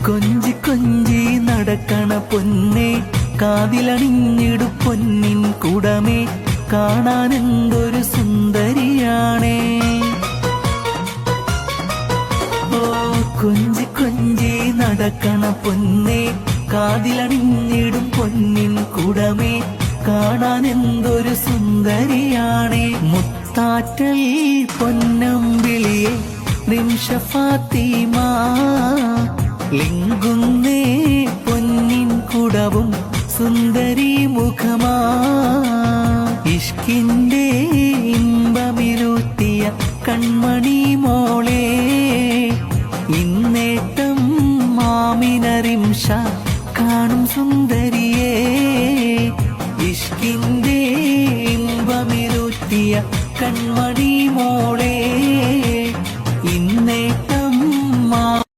കൊഞ്ചി കൊഞ്ചി നടക്കണ പൊന്നേ, കാതിലണിഞ്ഞിടു പൊന്നിൻ കുടമേ, കാണാൻ എന്തൊരു സുന്ദരിയാണേ. ഓ കൊഞ്ചി കൊഞ്ചി നടക്കണ പൊന്നേ, കാതിലണിഞ്ഞിടും പൊന്നിൻ കുടമേ, കാണാൻ എന്തൊരു സുന്ദരിയാണേ. മുത്താറ്റൽ പൊന്നമ്പിളിയെ നിമിഷ ഫാത്തിമ, ലിങ്കുന്നേ പൊന്നിൻ കുടവും സുന്ദരി മുഖമാ. ഇഷ്കിന്റെ ഇമ്പമിരുത്തിയ കൺമണി മോളെ, ഇന്നേട്ടം മാമിനറിംഷ കാണും സുന്ദരിയേ. ഇഷ്കിന്റെ ഇമ്പമിരുത്തിയ കൺമണി മോളെ, ഇന്നേട്ടം